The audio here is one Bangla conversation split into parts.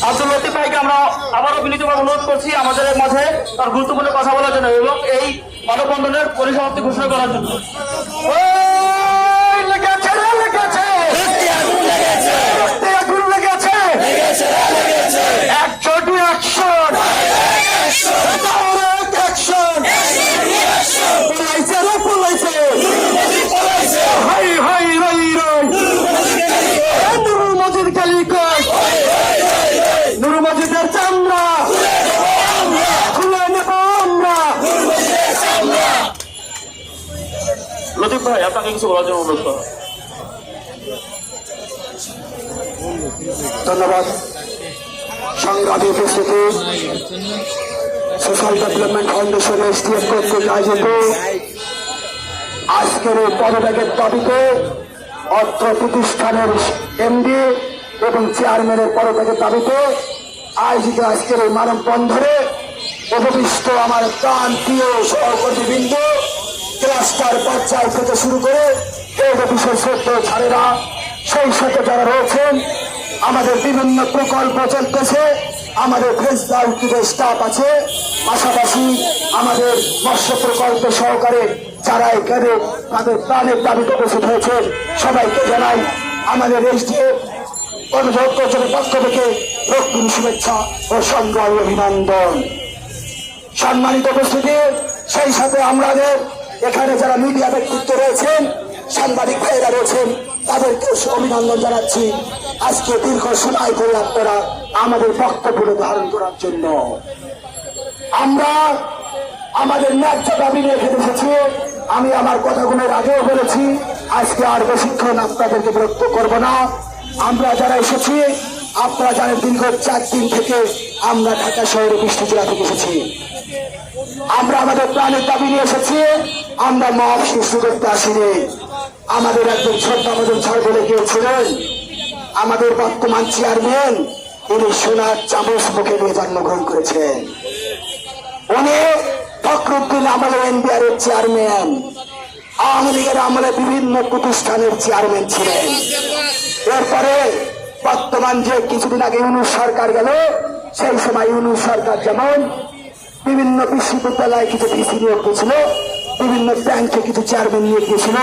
আব্দুল লতিফ ভাইকে আমরা আবারও বিনীতভাবে অনুরোধ করছি আমাদের মাঝে তার গুরুত্বপূর্ণ কথা বলার জন্য এবং এই মানববন্ধনের পরিসমাপ্তি ঘোষণা করার জন্য। লতিফ ভাই আপনাকে কিছু বলার জন্য অনুরোধ করা। ধন্যবাদ। সংগ্রামী উপস্থিতি, সোশ্যাল ডেভেলপমেন্ট ফাউন্ডেশন এসটিএফ কর্তৃক আয়োজিত আজকের এই পদত্যাগের দাবিতে অর্থ প্রতিষ্ঠানের এমডি এবং চেয়ারম্যানের পদত্যাগের দাবিতে আয়োজিত আজকের এই মানববন্ধনে উপবিষ্ট আমার প্রাণ প্রিয় সহকর্মীবৃন্দ, ক্লাস্টার পর্যায় থেকে শুরু করে এই অফিসের সত্য ছাড়েরা, সেই সাথে যারা রয়েছেন, আমাদের বিভিন্ন প্রকল্প চলতেছে, আমাদের ফেসবুক উদ্যোগের স্টাফ আছে, পাশাপাশি আমাদের মৎস্য প্রকল্প সহকারে যারা এখানে তাদের প্রাণের দাবিতে উপস্থিত হয়েছেন, সবাইকে জানাই আমাদের এসডিএফ কর্মসংস্থানের পক্ষ থেকে রক্তিম শুভেচ্ছা ও সংগ্রামী অভিনন্দন। সম্মানিত উপস্থিতি, সেই সাথে আমাদের এখানে যারা মিডিয়া ব্যক্তিত্ব রয়েছেন, সাংবাদিক ভাইয়েরা রয়েছেন, তাদেরকে অভিনন্দন জানাচ্ছি আজকে দীর্ঘ সময় করে আপনারা আমাদের বক্তব্য ধারণ করার জন্য। আমরা আমাদের ন্যায্য দাবি নিয়ে এখানে এসেছি। আমি আমার কথাগুলোর আগেও বলেছি, আজকে আর বেশিক্ষণ আপনাদেরকে বিরক্ত করব না। আমরা যারা এসেছি, আপনারা জানেন দীর্ঘ 4 দিন থেকে আমরা ঢাকা শহরে 20টি জেলা থেকে এসেছি। আমরা আমাদের প্রাণের দাবি নিয়ে এসেছি। আমরা মত সৃষ্টি করতে আসিনি। আমাদের একজন শ্রদ্ধাভাজন ছাড় বলে গিয়েছিলেন, আমাদের বর্তমান চেয়ারম্যান, উনি সোনার চামচ মুখে নিয়ে জন্মগ্রহণ করেছেন। উনি ফখরুদ্দিন আমলে এনবিআর এর চেয়ারম্যান, আওয়ামী লীগের আমলে বিভিন্ন প্রতিষ্ঠানের চেয়ারম্যান ছিলেন। এরপরে বর্তমান যে কিছুদিন আগে ইউনূস সরকার গেল, সেই সময় ইউনূস সরকার যেমন বিভিন্ন বিশ্ববিদ্যালয়ে কিছু ভিসি নিয়োগ দিয়েছিল, বিভিন্ন ব্যাংকে কিছু চেয়ারম্যান নিয়োগ দিয়েছিল,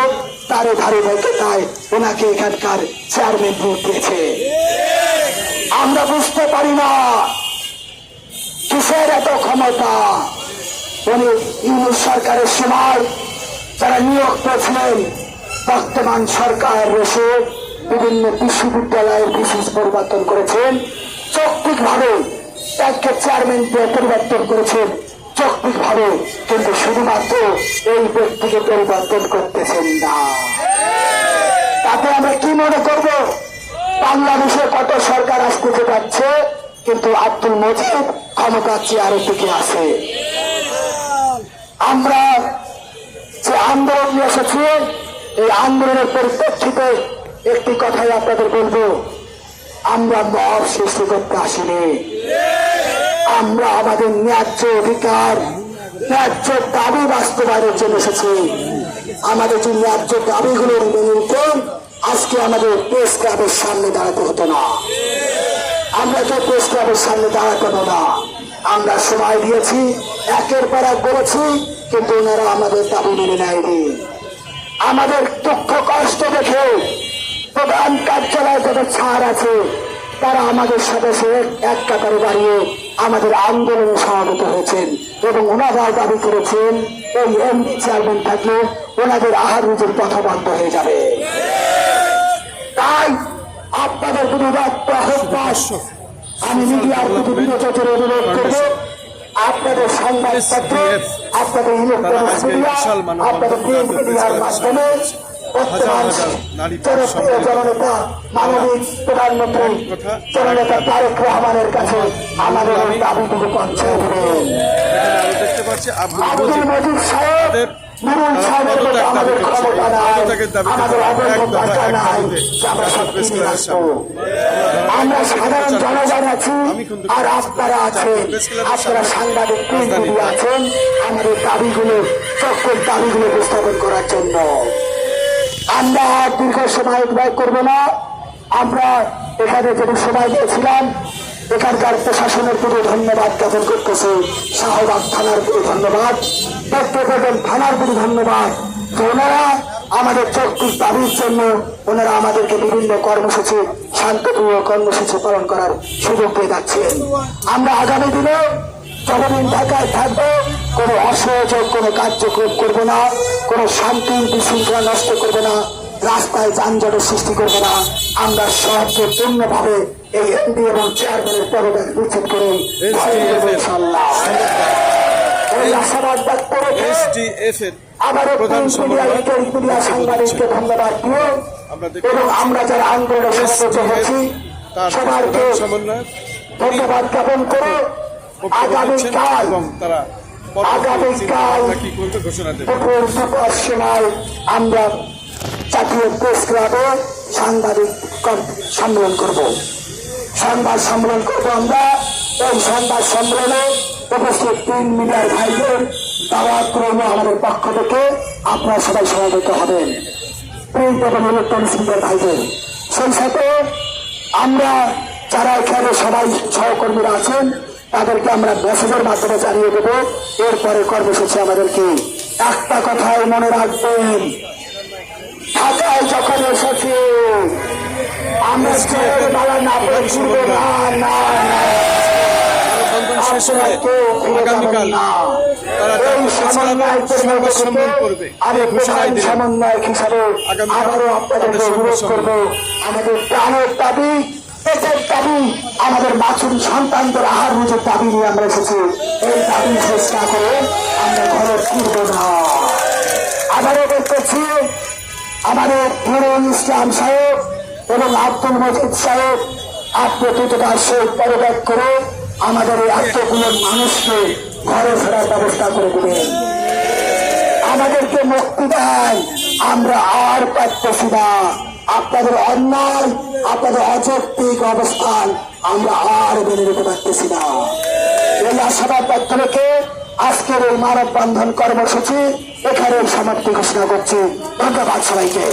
তারও ধারাবাহিকতায় ওনাকে এখানকার চেয়ারম্যান নিয়োগ দিয়েছে। আমরা বুঝতে পারি না কিসের এত ক্ষমতা। উনি ইউনূস সরকারের সময় যারা নিয়োগ পেয়েছিলেন, বর্তমান সরকার এসে বিভিন্ন বিশ্ববিদ্যালয়ের বিশেষ পরিবর্তন করেছেন, যৌক্তিকভাবে ব্যাংকের চেয়ারম্যান পরিবর্তন করেছেন যৌক্তিকভাবে, কিন্তু শুধুমাত্র এই ব্যক্তিকে পরিবর্তন করতেছেন না। তাতে আমরা কি মনে করব? বাংলাদেশে কত সরকার আসতে যাচ্ছে, কিন্তু আব্দুল মজিদ ক্ষমতার চেয়ারের দিকে আছে। আমরা যে আন্দোলন নিয়ে এসেছি, এই আন্দোলনের পরিপ্রেক্ষিতে একটি কথাই আপনাদের বলবো, আমরা মত সৃষ্টি করতে আসিনি। আমরা আমাদের ন্যায্য অধিকার, ন্যায্য দাবি বাস্তবায়নের জন্য এসেছি। আমাদের যে ন্যায্য দাবিগুলোর মেনে নিতে আজকে আমাদের প্রেস ক্লাবের সামনে দাঁড়াতে হতো না। আমরা তো প্রেস ক্লাবের সামনে দাঁড়াতে না। আমরা সময় দিয়েছি, একের পর এক বলেছি, কিন্তু ওনারা আমাদের দাবি মেনে নেয়নি। আমাদের দুঃখ কষ্ট দেখে প্রধান কার্যালয়ে যাদের ছাড় আছে, তারা আমাদের সাথে এক কাতারে দাঁড়িয়ে আমাদের আন্দোলনে সমাবেত হয়েছেন এবং ওনারা দাবি করেছেন এই এমডি চেয়ারম্যান থাকলে ওনাদের আহার রুজির পথ বন্ধ হয়ে যাবে। তাই আপনাদের প্রতি আমি মিডিয়ার প্রতি বিনোচনের অনুরোধ করব, আপনাদের সংবাদপত্র, আপনাদের ইলেকট্রনিক্স মিডিয়া, আপনাদের প্রিন্ট মিডিয়ার মাধ্যমে জননেতা মানবিক প্রধানমন্ত্রী জননেতা তারেক রহমানের কাছে আমাদের দাবিটুকু পৌঁছে দেবেন। আব্দুল মজিদ সাহেব, নুরুল সাহেবের মতো আমাদের ক্ষমতা নাই, আমাদের অবৈধতা নাই, আমরা সব কিনে আসবো। আমরা সাধারণ জনগণ আছি, আর আপনারা আছেন, আপনারা সাংবাদিক প্রিন্ট মিডিয়া আছেন, আমাদের দাবিগুলো, সকল দাবিগুলো উপস্থাপন করার জন্য। আমরা দীর্ঘ সময় ব্যয় করবো না। আমরা এখানে যেটা সময় দিয়েছিলাম এখানকার প্রশাসনের প্রতি ধন্যবাদ জ্ঞাপন করতেছে, শাহবাগ থানার প্রতি ধন্যবাদ, পেট্রোপোটেল থানার প্রতি ধন্যবাদ। তো ওনারা আমাদের যৌক্তিক দাবির জন্য ওনারা আমাদেরকে বিভিন্ন কর্মসূচি, শান্তিপূর্ণ কর্মসূচি পালন করার সুযোগ পেয়ে যাচ্ছেন। আমরা আগামী দিনে যতদিন ঢাকায় থাকবো কোনো অসহযোগ কোনো কার্যক্রম করবো না, কোনো শান্তি বিশৃঙ্খলা নষ্ট করবো না, রাস্তায় যানজটের সৃষ্টি করবো না। আমরা সহজপূর্ণভাবে এই এমপি এবং চেয়ারম্যানের পদত্যাগ নিশ্চিত করে ইনশাআল্লাহ এই আশাবাদ ব্যক্ত রেখে আবারও মিডিয়া সাংবাদিককে ধন্যবাদ দিয়ে এবং আমরা যারা আন্দোলনে সমবেত হয়েছি সবাইকে ধন্যবাদ জ্ঞাপন করে আগামীকাল দুপুর 2টার সময় আমরা জাতীয় প্রেস ক্লাবে সাংবাদিক সম্মেলন করব, সংবাদ সম্মেলন করবো। আমরা এই সংবাদ সম্মেলনে উপস্থিত 3 মিডিয়ার ভাইদের দাওয়াত রইল আমাদের পক্ষ থেকে, আপনারা সবাই সমবেত হবেন, প্রিন্ট এবং ইলেকট্রনিক্স মিডিয়ার ভাইদের। সেই সাথে আমরা যারা এখানে সবাই সহকর্মীরা আছেন তাদেরকে আমরা মেসেজের মাধ্যমে জানিয়ে দেবো এরপরে কর্মসূচি আমাদেরকে। একটা কথাই মনে রাখবেন, ঢাকায় যখন এসেছি আমরা বালা না করে ঘুরবো না, না সমন্বয়ক হিসাবে আবারও আপনাদেরকে অনুরোধ করবো, আমাদের প্রাণের দাবি, পেটের দাবি, আমাদের মাছুর সন্তানদের আহার রুজের দাবি নিয়ে আমরা এসেছি। এই দাবি শেষ না করে আমরা ঘরে ফিরবো না। আবারও বলতেছি, আমাদের নুরুল ইসলাম সাহেব এবং আব্দুল মজিদ সাহেব আপনি দ্রুততার সহিত পদত্যাগ করে আমাদের এই এতগুলো মানুষকে ঘরে ফেরার ব্যবস্থা করে দেবেন, আমাদেরকে মুক্তি দেন। আমরা আর পারতেছি না, আপনাদের অন্যায়, আপনাদের অযৌক্তিক অবস্থান আমরা আর মেনে নিতে পারতেছি না। এই আশাবাদ ব্যক্ত রেখে আজকের এই মানববন্ধন কর্মসূচি এখানে সমাপ্তি ঘোষণা করছি। ধন্যবাদ সবাইকে।